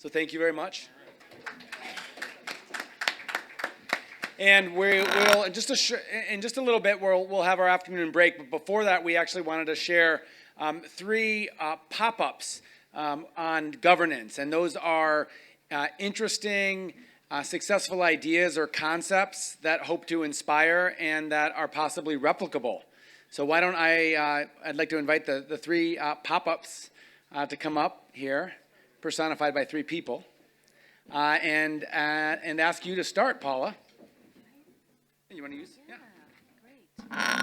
So thank you very much. And we'll in just a little bit we'll have our afternoon break. But before that, we actually wanted to share three pop-ups on governance, and those are interesting, successful ideas or concepts that hope to inspire and that are possibly replicable. So why don't I'd like to invite the three pop-ups to come up here, personified by three people, and ask you to start, Paula. You want to use? Yeah. Great.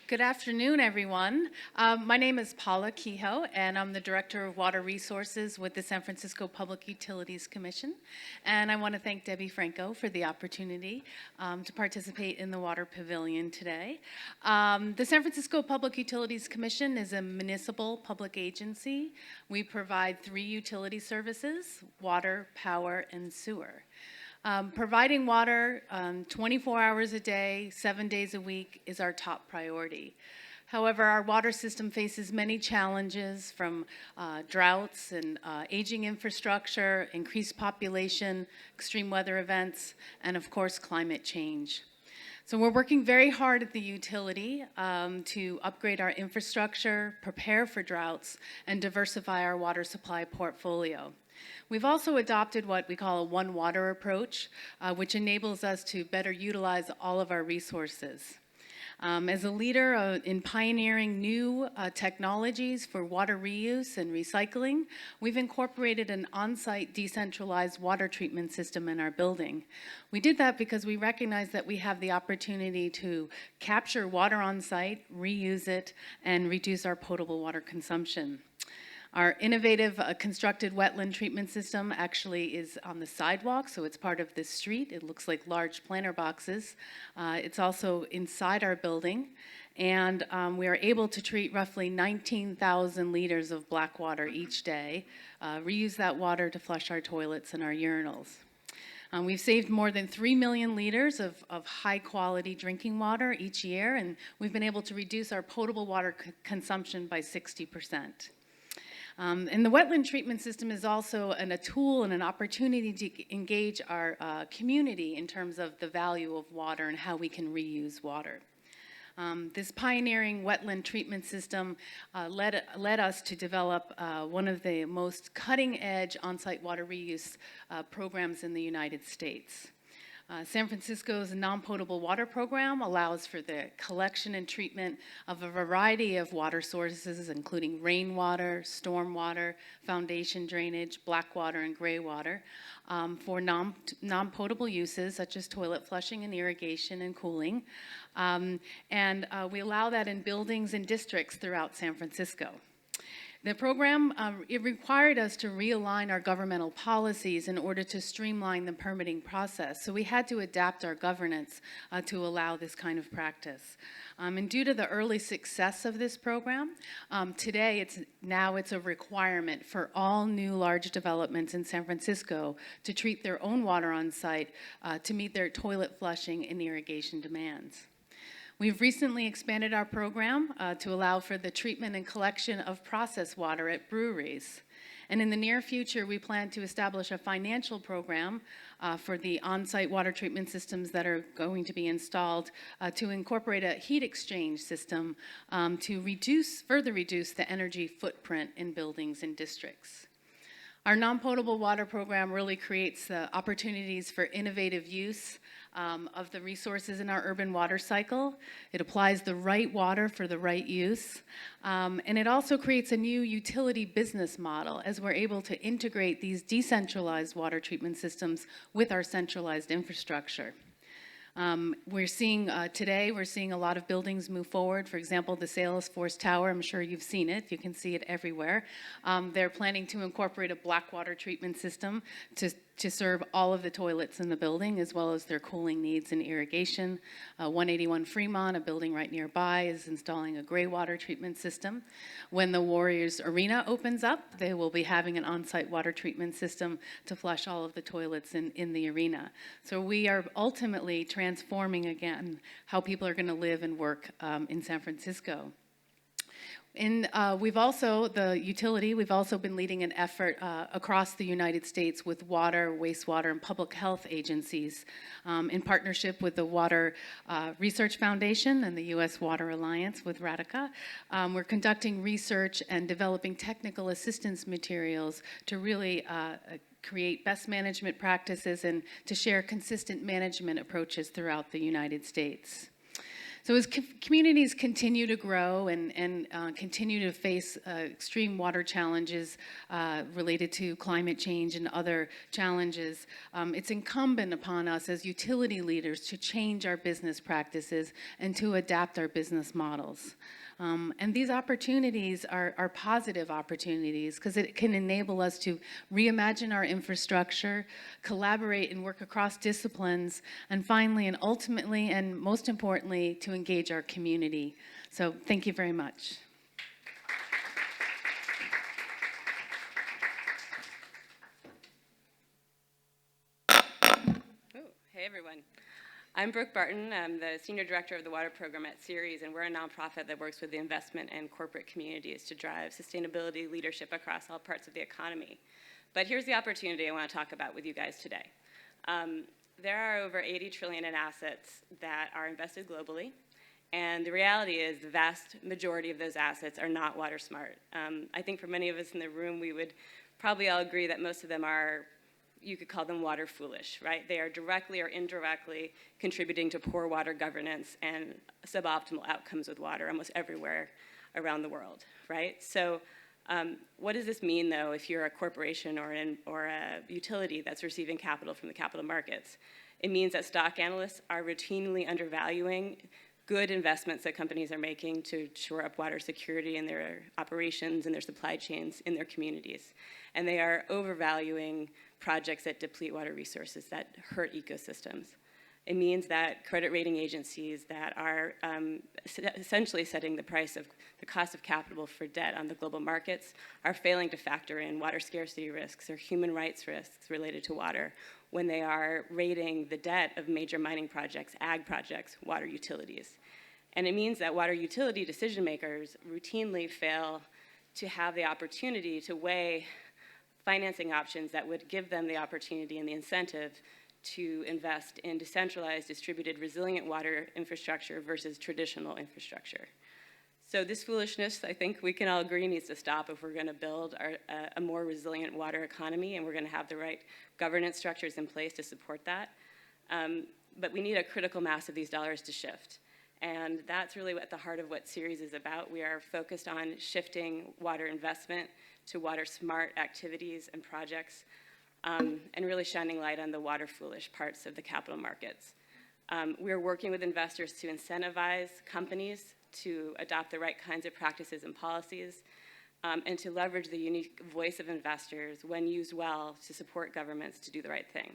Good afternoon, everyone. My name is Paula Kehoe, and I'm the Director of Water Resources with the San Francisco Public Utilities Commission. And I want to thank Debbie Franco for the opportunity to participate in the Water Pavilion today. The San Francisco Public Utilities Commission is a municipal public agency. We provide three utility services: water, power, and sewer. Providing water 24 hours a day, 7 days a week is our top priority. However, our water system faces many challenges from droughts and aging infrastructure, increased population, extreme weather events, and of course, climate change. So we're working very hard at the utility to upgrade our infrastructure, prepare for droughts, and diversify our water supply portfolio. We've also adopted what we call a One Water approach, which enables us to better utilize all of our resources. As a leader in pioneering new technologies for water reuse and recycling, we've incorporated an on-site decentralized water treatment system in our building. We did that because we recognize that we have the opportunity to capture water on site, reuse it, and reduce our potable water consumption. Our innovative constructed wetland treatment system actually is on the sidewalk, so it's part of this street. It looks like large planter boxes. It's also inside our building, and we are able to treat roughly 19,000 liters of black water each day, reuse that water to flush our toilets and our urinals. We've saved more than 3 million liters of high-quality drinking water each year, and we've been able to reduce our potable water consumption by 60%. And the wetland treatment system is also a tool and an opportunity to engage our community in terms of the value of water and how we can reuse water. This pioneering wetland treatment system led us to develop one of the most cutting-edge on-site water reuse programs in the United States. San Francisco's non-potable water program allows for the collection and treatment of a variety of water sources, including rainwater, stormwater, foundation drainage, black water, and gray water, for non-potable uses such as toilet flushing and irrigation and cooling. We allow that in buildings and districts throughout San Francisco. The program, it required us to realign our governmental policies in order to streamline the permitting process. So we had to adapt our governance to allow this kind of practice. And due to the early success of this program, today it's a requirement for all new large developments in San Francisco to treat their own water on site to meet their toilet flushing and irrigation demands. We've recently expanded our program to allow for the treatment and collection of processed water at breweries. And in the near future, we plan to establish a financial program for the on-site water treatment systems that are going to be installed to incorporate a heat exchange system to further reduce the energy footprint in buildings and districts. Our non-potable water program really creates the opportunities for innovative use of the resources in our urban water cycle. It applies the right water for the right use. And it also creates a new utility business model as we're able to integrate these decentralized water treatment systems with our centralized infrastructure. We're seeing a lot of buildings move forward. For example, the Salesforce Tower, I'm sure you've seen it. You can see it everywhere. They're planning to incorporate a black water treatment system to serve all of the toilets in the building, as well as their cooling needs and irrigation. 181 Fremont, a building right nearby, is installing a gray water treatment system. When the Warriors Arena opens up, they will be having an on-site water treatment system to flush all of the toilets in the arena. So we are ultimately transforming, again, how people are going to live and work in San Francisco. We've also, the utility, we've also been leading an effort across the United States with water, wastewater, and public health agencies in partnership with the Water Research Foundation and the U.S. Water Alliance with Radika. We're conducting research and developing technical assistance materials to really create best management practices and to share consistent management approaches throughout the United States. So as communities continue to grow and continue to face extreme water challenges related to climate change and other challenges, it's incumbent upon us as utility leaders to change our business practices and to adapt our business models. And these opportunities are positive opportunities because it can enable us to reimagine our infrastructure, collaborate and work across disciplines, and finally and ultimately and most importantly, to engage our community. So thank you very much. Hey everyone. I'm Brooke Barton. I'm the Senior Director of the Water Program at Ceres, and we're a nonprofit that works with the investment and corporate communities to drive sustainability leadership across all parts of the economy. But here's the opportunity I want to talk about with you guys today. There are over 80 trillion in assets that are invested globally, and the reality is the vast majority of those assets are not water smart. I think for many of us in the room, we would probably all agree that most of them are, you could call them water foolish, right? They are directly or indirectly contributing to poor water governance and suboptimal outcomes with water almost everywhere around the world, right? So what does this mean, though, if you're a corporation or a utility that's receiving capital from the capital markets? It means that stock analysts are routinely undervaluing good investments that companies are making to shore up water security in their operations and their supply chains in their communities. And they are overvaluing projects that deplete water resources, that hurt ecosystems. It means that credit rating agencies that are essentially setting the cost of capital for debt on the global markets are failing to factor in water scarcity risks or human rights risks related to water when they are rating the debt of major mining projects, ag projects, water utilities. And it means that water utility decision makers routinely fail to have the opportunity to weigh financing options that would give them the opportunity and the incentive to invest in decentralized, distributed, resilient water infrastructure versus traditional infrastructure. So this foolishness, I think we can all agree, needs to stop if we're going to build a more resilient water economy and we're going to have the right governance structures in place to support that. But we need a critical mass of these dollars to shift. And that's really at the heart of what Ceres is about. We are focused on shifting water investment to water smart activities and projects, and really shining light on the water foolish parts of the capital markets. We are working with investors to incentivize companies to adopt the right kinds of practices and policies, and to leverage the unique voice of investors when used well to support governments to do the right thing.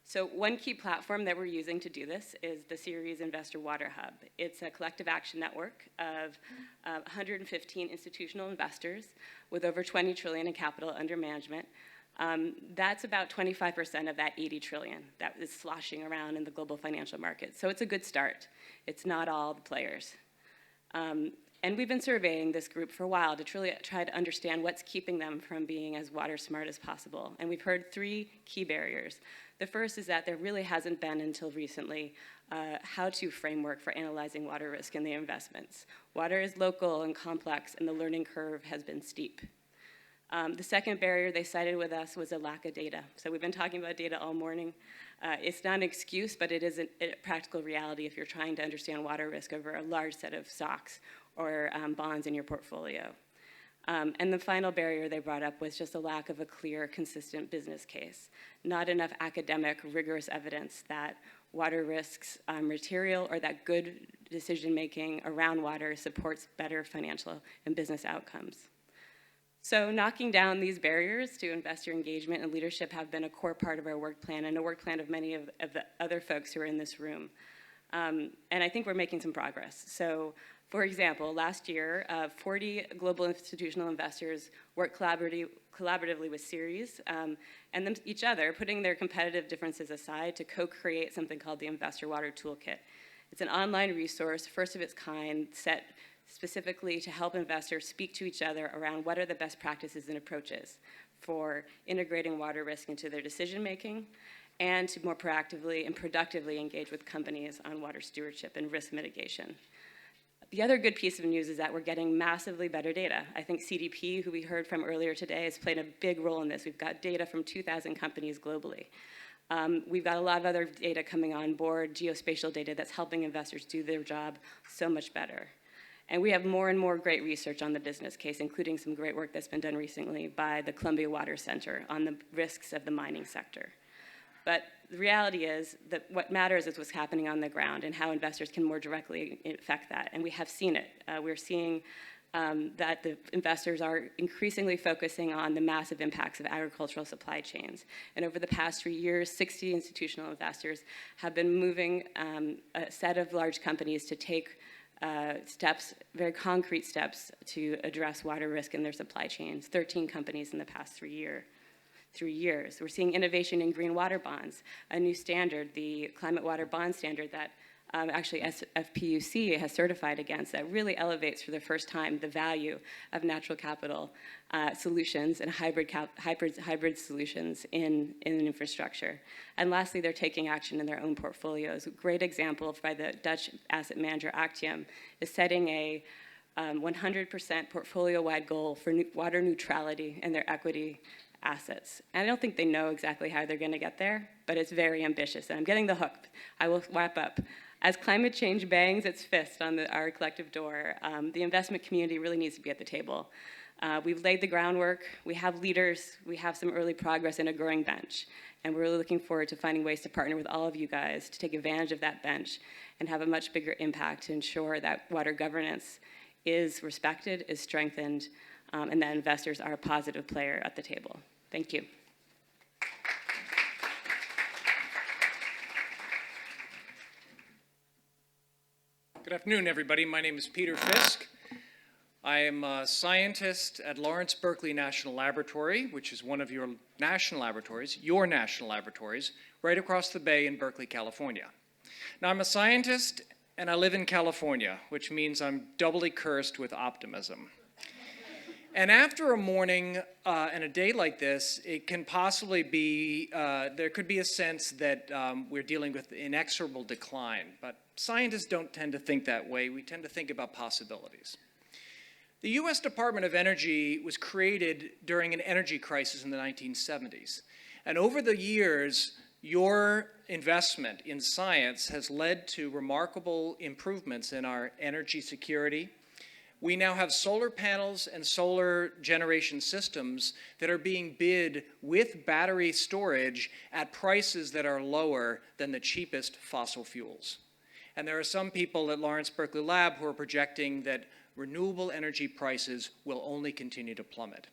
So one key platform that we're using to do this is the Ceres Investor Water Hub. It's a collective action network of 115 institutional investors with over 20 trillion in capital under management. That's about 25% of that 80 trillion that is sloshing around in the global financial markets. So it's a good start. It's not all the players. And we've been surveying this group for a while to truly try to understand what's keeping them from being as water smart as possible. And we've heard three key barriers. The first is that there really hasn't been until recently a how-to framework for analyzing water risk in the investments. Water is local and complex, and the learning curve has been steep. The second barrier they cited with us was a lack of data. So we've been talking about data all morning. It's not an excuse, but it is a practical reality if you're trying to understand water risk over a large set of stocks or bonds in your portfolio. And the final barrier they brought up was just a lack of a clear, consistent business case. Not enough academic, rigorous evidence that water risks are material or that good decision-making around water supports better financial and business outcomes. So knocking down these barriers to investor engagement and leadership have been a core part of our work plan and a work plan of many of the other folks who are in this room. And I think we're making some progress. So for example, last year, 40 global institutional investors worked collaboratively with Ceres and each other, putting their competitive differences aside to co-create something called the Investor Water Toolkit. It's an online resource, first of its kind, set specifically to help investors speak to each other around what are the best practices and approaches for integrating water risk into their decision-making, and to more proactively and productively engage with companies on water stewardship and risk mitigation. The other good piece of news is that we're getting massively better data. I think CDP, who we heard from earlier today, has played a big role in this. We've got data from 2,000 companies globally. We've got a lot of other data coming on board, geospatial data that's helping investors do their job so much better. And we have more and more great research on the business case, including some great work that's been done recently by the Columbia Water Center on the risks of the mining sector. But the reality is that what matters is what's happening on the ground and how investors can more directly affect that. And we have seen it. We're seeing that the investors are increasingly focusing on the massive impacts of agricultural supply chains. And over the past 3 years, 60 institutional investors have been moving a set of large companies to take steps, very concrete steps, to address water risk in their supply chains. 13 companies in the past 3 years. We're seeing innovation in green water bonds, a new standard, the climate water bond standard that actually FPUC has certified against, that really elevates for the first time the value of natural capital solutions and hybrid solutions in infrastructure. And lastly, they're taking action in their own portfolios. A great example by the Dutch asset manager Actium is setting a 100% portfolio-wide goal for water neutrality in their equity assets. And I don't think they know exactly how they're going to get there, but it's very ambitious. And I'm getting the hook. I will wrap up. As climate change bangs its fist on our collective door, the investment community really needs to be at the table. We've laid the groundwork. We have leaders. We have some early progress and a growing bench. And we're really looking forward to finding ways to partner with all of you guys to take advantage of that bench and have a much bigger impact to ensure that water governance is respected, is strengthened, and that investors are a positive player at the table. Thank you. Good afternoon, everybody. My name is Peter Fisk. I am a scientist at Lawrence Berkeley National Laboratory, which is one of your national laboratories, right across the bay in Berkeley, California. Now, I'm a scientist and I live in California, which means I'm doubly cursed with optimism. And after a morning and a day like this, it can possibly be, there could be a sense that we're dealing with inexorable decline. But scientists don't tend to think that way. We tend to think about possibilities. The US Department of Energy was created during an energy crisis in the 1970s. And over the years, your investment in science has led to remarkable improvements in our energy security. We now have solar panels and solar generation systems that are being bid with battery storage at prices that are lower than the cheapest fossil fuels. And there are some people at Lawrence Berkeley Lab who are projecting that renewable energy prices will only continue to plummet.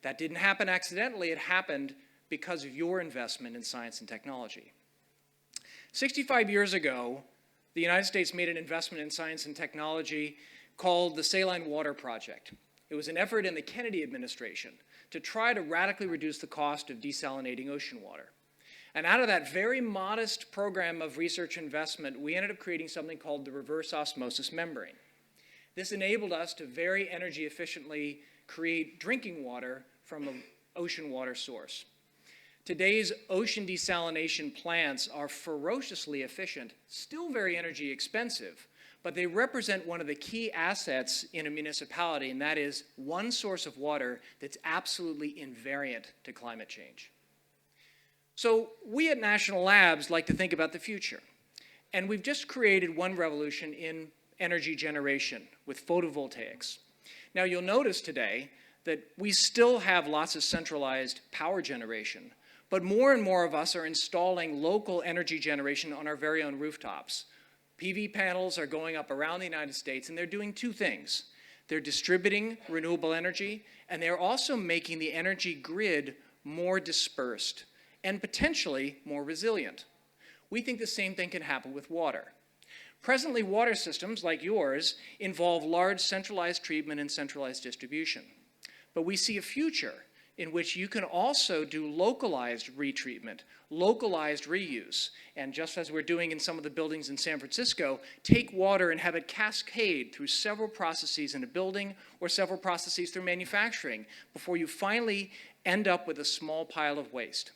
That didn't happen accidentally. It happened because of your investment in science and technology. 65 years ago, the United States made an investment in science and technology called the Saline Water Project. It was an effort in the Kennedy administration to try to radically reduce the cost of desalinating ocean water. And out of that very modest program of research investment, we ended up creating something called the reverse osmosis membrane. This enabled us to very energy efficiently create drinking water from an ocean water source. Today's ocean desalination plants are ferociously efficient, still very energy expensive, but they represent one of the key assets in a municipality, and that is one source of water that's absolutely invariant to climate change. So we at National Labs like to think about the future, and we've just created one revolution in energy generation with photovoltaics. Now you'll notice today that we still have lots of centralized power generation, but more and more of us are installing local energy generation on our very own rooftops. PV panels are going up around the United States, and they're doing two things. They're distributing renewable energy, and they're also making the energy grid more dispersed and potentially more resilient. We think the same thing can happen with water. Presently, water systems like yours involve large centralized treatment and centralized distribution. But we see a future in which you can also do localized retreatment, localized reuse. And just as we're doing in some of the buildings in San Francisco, take water and have it cascade through several processes in a building or several processes through manufacturing before you finally end up with a small pile of waste.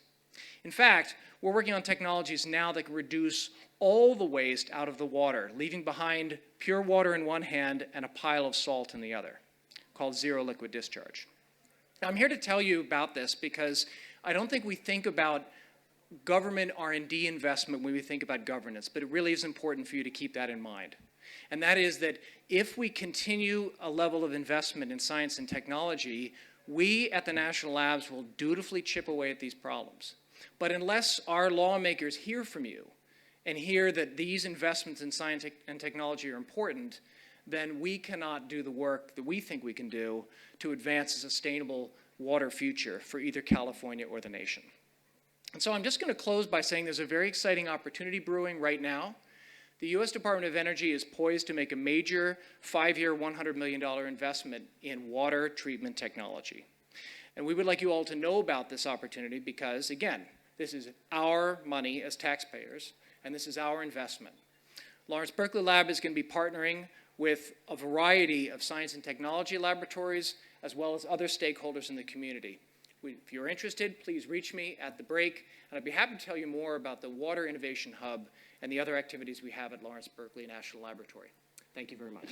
In fact, we're working on technologies now that can reduce all the waste out of the water, leaving behind pure water in one hand and a pile of salt in the other, called zero liquid discharge. Now, I'm here to tell you about this because I don't think we think about government R&D investment when we think about governance, but it really is important for you to keep that in mind. And that is that if we continue a level of investment in science and technology, we at the National Labs will dutifully chip away at these problems. But unless our lawmakers hear from you and hear that these investments in science and technology are important, then we cannot do the work that we think we can do to advance a sustainable water future for either California or the nation. And so I'm just going to close by saying there's a very exciting opportunity brewing right now. The U.S. Department of Energy is poised to make a major 5-year, $100 million investment in water treatment technology. And we would like you all to know about this opportunity because, again, this is our money as taxpayers, and this is our investment. Lawrence Berkeley Lab is going to be partnering with a variety of science and technology laboratories, as well as other stakeholders in the community. If you're interested, please reach me at the break, and I'd be happy to tell you more about the Water Innovation Hub and the other activities we have at Lawrence Berkeley National Laboratory. Thank you very much.